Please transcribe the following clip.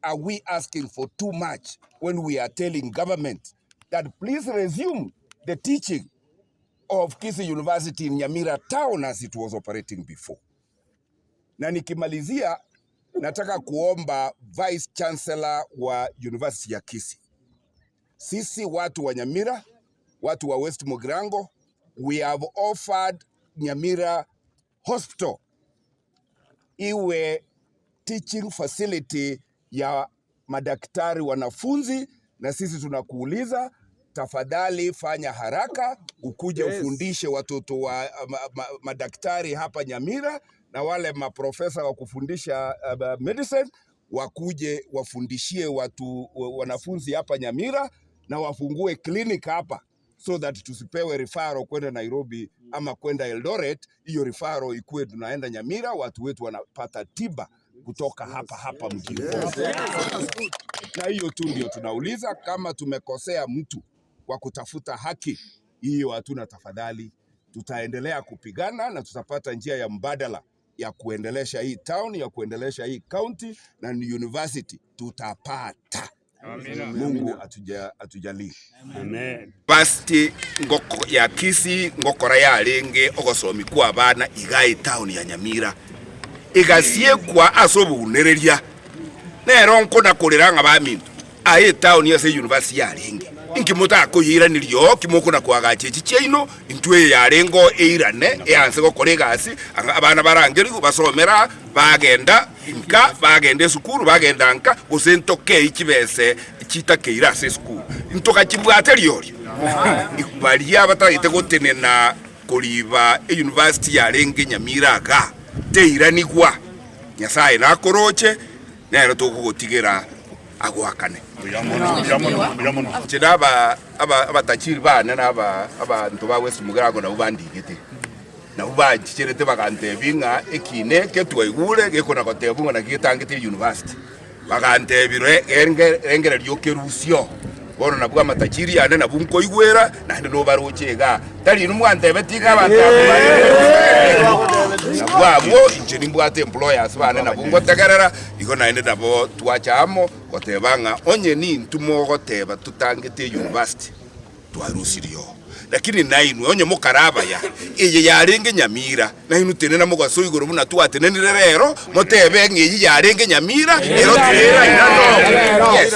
are we asking for too much when we are telling government that please resume the teaching of Kisii University in Nyamira town as it was operating before? Na nikimalizia, nataka kuomba Vice Chancellor wa University ya Kisii. Sisi watu wa Nyamira, watu wa West Mugirango, we have offered Nyamira Hospital iwe teaching facility ya madaktari wanafunzi, na sisi tunakuuliza tafadhali fanya haraka ukuje ufundishe watoto wa madaktari hapa Nyamira, na wale maprofesa wa kufundisha medicine wakuje wafundishie wanafunzi hapa Nyamira, na wafungue clinic hapa, so that tusipewe referral kwenda Nairobi ama kwenda Eldoret. Hiyo referral ikuwe tunaenda Nyamira, watu wetu wanapata tiba kutoka hapa mjini. Na hiyo tu ndio tunauliza. Kama tumekosea mtu wa kutafuta haki, hiyo hatuna, tafadhali tutaendelea kupigana na tutapata njia ya mbadala ya kuendelesha hii town, ya kuendelesha hii county na university tutapata. Amina. Mungu atujalie. Amen. Basti ngoko ya Kisii ngokora ya lenge ogosomi kwa abana igai town ya Nyamira igasie kwa asobu unereria nero nkona kureranga bamintu aye town ya university ya lenge inkimota kuyira nilyo kimoko na kwagache chicheino intwe ya lengo eirane eanse gokoregasi abana barangeri basomera bagenda nka bagende sukuru bagenda nka gusentoke ikibese chitakeira se sukuru ntoka kibwate lyori ikubalia batayite gotenena koliba university ya lenge Nyamira ga teiranigwa Nyasaye nakoroche nero tokugotigera agwakane chidaba abatachiri bana abantu ba West Mugirango na ubandigite na ubanchirete bagante binga ekine ketwaigure gekona kotebunga na gitangite university bagante bire engere ryokerusyo bono nabwa matachiri ane nabunko igwera na ndo barochega tali numwante betiga batatu nabwo injini mbwate employers bane nabungo tegerera iko naende nabo twachamo gotebanga onye ni ntumo goteba tutangite university twarusirio lakini nainu onye mukaraba ya eye yarenge Nyamira nainu tenena mugaso igoro buna twatenenire rero motebe ngeyi yarenge Nyamira ero tera inano. Yes.